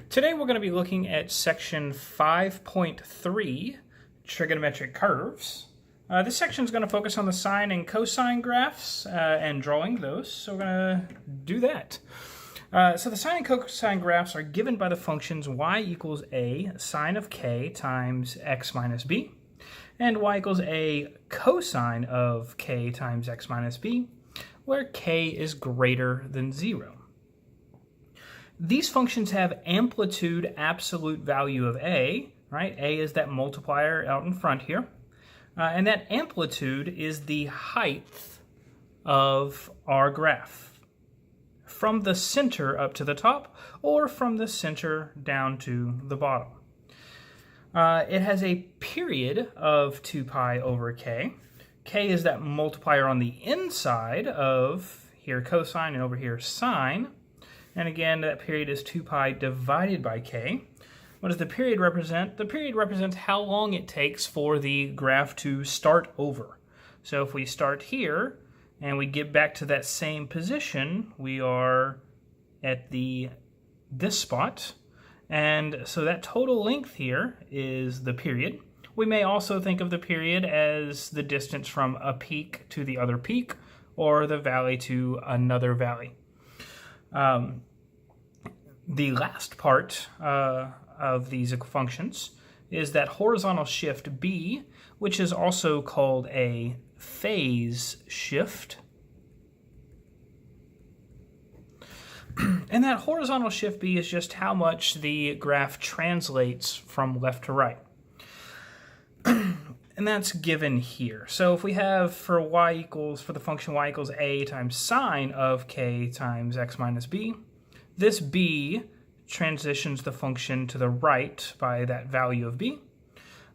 Today we're going to be looking at section 5.3, trigonometric curves. This section is going to focus on the sine and cosine graphs and drawing those, so we're going to do that. So the sine and cosine graphs are given by the functions y equals a sine of k times x minus b, and y equals a cosine of k times x minus b, where k is greater than 0. These functions have amplitude absolute value of a, right? A is that multiplier out in front here. And that amplitude is the height of our graph from the center up to the top or from the center down to the bottom. It has a period of 2 pi over k. K is that multiplier on the inside of here cosine and over here sine. And again, that period is 2 pi divided by k. What does the period represent? The period represents how long it takes for the graph to start over. So if we start here and we get back to that same position, we are at this spot. And so that total length here is the period. We may also think of the period as the distance from a peak to the other peak or the valley to another valley. The last part of these functions is that horizontal shift b, which is also called a phase shift. And that horizontal shift b is just how much the graph translates from left to right. And that's given here. So if we have for the function y equals a times sine of k times x minus b, this b transitions the function to the right by that value of b.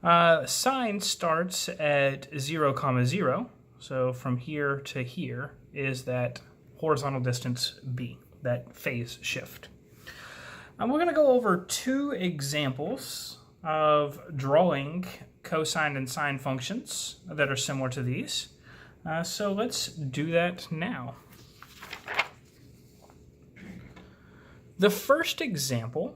Sine starts at 0, 0. So from here to here is that horizontal distance b, that phase shift. We're going to go over two examples of drawing cosine and sine functions that are similar to these. So let's do that now. The first example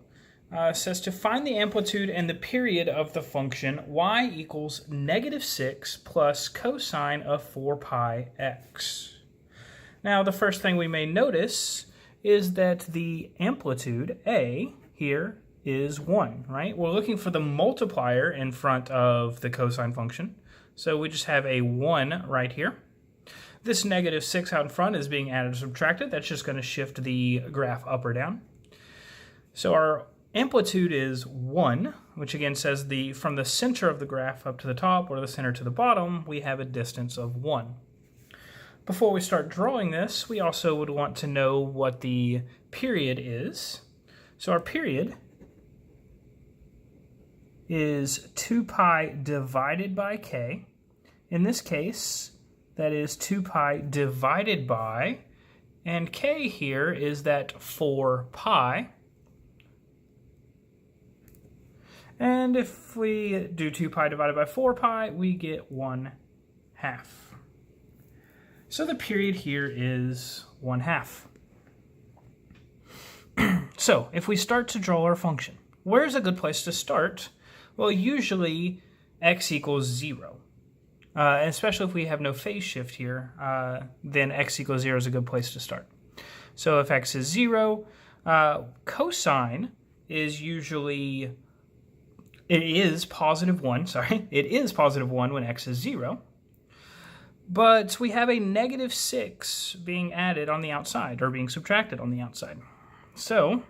says to find the amplitude and the period of the function y equals -6 plus cosine of 4 pi x. Now the first thing we may notice is that the amplitude, a, here is 1, right? We're looking for the multiplier in front of the cosine function, so we just have a 1 right here. This -6 out in front is being added or subtracted. That's just going to shift the graph up or down. So our amplitude is 1, which again says from the center of the graph up to the top or the center to the bottom, we have a distance of 1. Before we start drawing this, we also would want to know what the period is. So our period is 2 pi divided by k. In this case, that is 2 pi divided by, and k here is that 4 pi. And if we do 2 pi divided by 4 pi, we get 1/2. So the period here is 1/2. So if we start to draw our function, where's a good place to start? Well, usually x equals 0. Especially if we have no phase shift here, then x equals 0 is a good place to start. So if x is 0, cosine is usually... It is positive 1 when x is 0. But we have a -6 being added on the outside, or being subtracted on the outside. So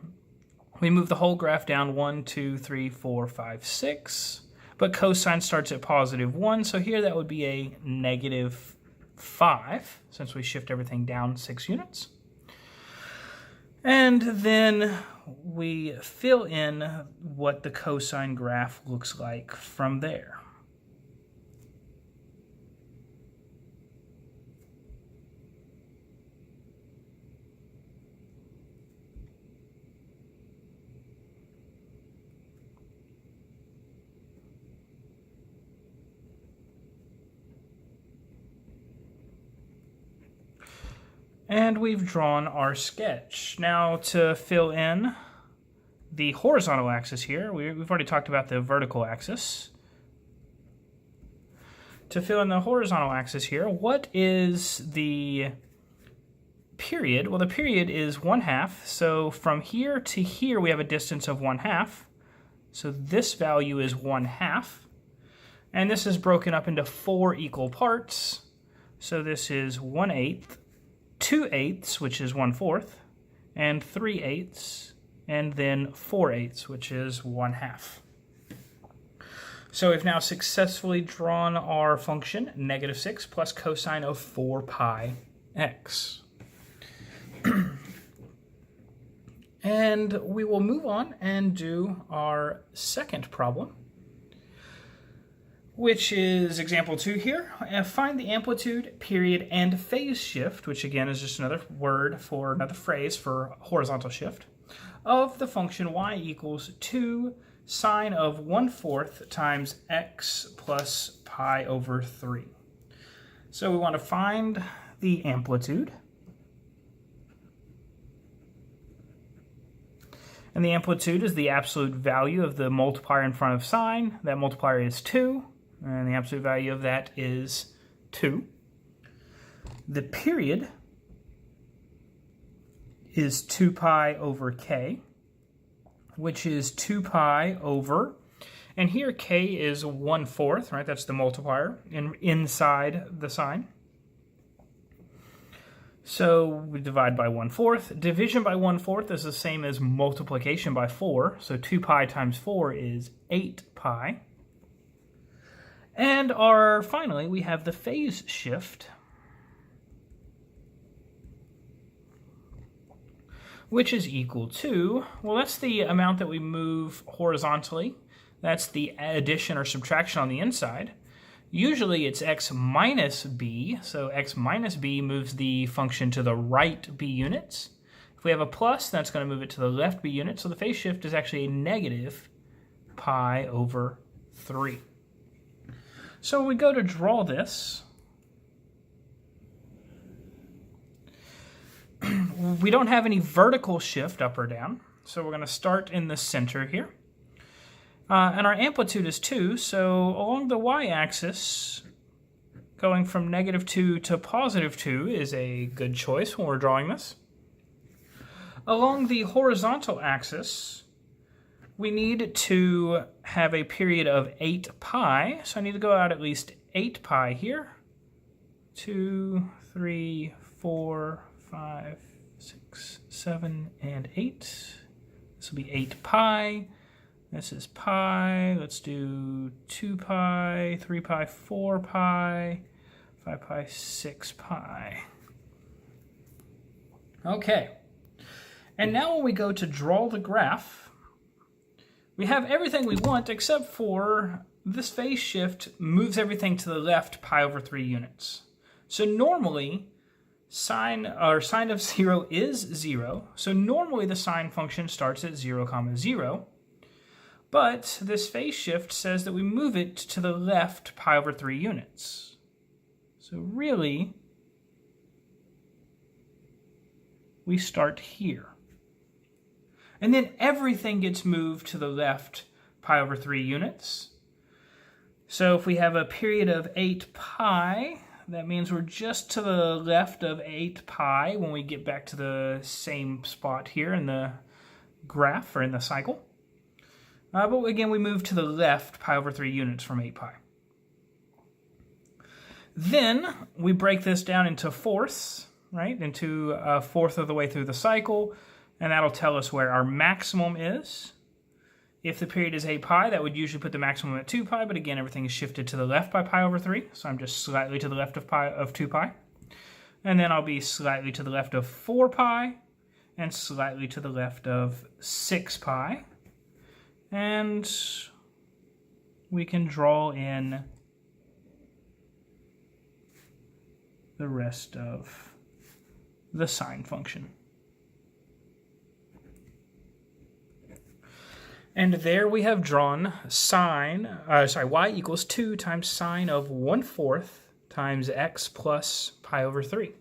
we move the whole graph down 1, 2, 3, 4, 5, 6. But cosine starts at positive 1, so here that would be a -5, since we shift everything down 6 units. And then we fill in what the cosine graph looks like from there. And we've drawn our sketch. Now to fill in the horizontal axis here. We've already talked about the vertical axis. To fill in the horizontal axis here, what is the period? Well, the period is 1/2. So from here to here, we have a distance of 1/2. So this value is 1/2. And this is broken up into 4 equal parts. So this is 1/8, 2/8, which is 1/4, and 3/8, and then 4/8, which is 1/2. So we've now successfully drawn our function, -6 plus cosine of 4 pi x. And we will move on and do our second problem, which is example 2 here. Find the amplitude, period, and phase shift, which again is just another phrase for horizontal shift, of the function y equals 2 sine of 1/4 times x plus pi over 3. So we want to find the amplitude. And the amplitude is the absolute value of the multiplier in front of sine. That multiplier is 2, and the absolute value of that is 2. The period is 2 pi over k, which is 2 pi over, and here k is 1/4, right? That's the multiplier inside the sine. So we divide by 1/4. Division by 1/4 is the same as multiplication by 4. So 2 pi times 4 is 8 pi. And finally, we have the phase shift, which is equal to, well, that's the amount that we move horizontally. That's the addition or subtraction on the inside. Usually it's x minus b, so x minus b moves the function to the right b units. If we have a plus, that's going to move it to the left b unit, so the phase shift is actually a negative pi over 3. So we go to draw this. We don't have any vertical shift up or down, so we're going to start in the center here. And our amplitude is 2, so along the y-axis, going from -2 to +2 is a good choice when we're drawing this. Along the horizontal axis, we need to have a period of 8 pi, so I need to go out at least 8 pi here. 2, 3, 4, 5, 6, 7, and 8. This will be 8 pi. This is pi. Let's do 2 pi, 3 pi, 4 pi, 5 pi, 6 pi. Okay. And now when we go to draw the graph, we have everything we want except for this phase shift moves everything to the left pi over 3 units. So normally, sine of 0 is 0. So normally the sine function starts at 0, 0. But this phase shift says that we move it to the left pi over 3 units. So really, we start here. And then everything gets moved to the left pi over 3 units. So if we have a period of 8 pi, that means we're just to the left of 8 pi when we get back to the same spot here in the graph or in the cycle. But again, we move to the left pi over 3 units from 8 pi. Then we break this down into fourths, right? Into a fourth of the way through the cycle, and that'll tell us where our maximum is. If the period is 8 pi, that would usually put the maximum at 2 pi, but again, everything is shifted to the left by pi over 3, so I'm just slightly to the left of 2 pi. And then I'll be slightly to the left of 4 pi, and slightly to the left of 6 pi. And we can draw in the rest of the sine function. And there we have drawn y equals 2 times sine of 1/4 times x plus pi over 3.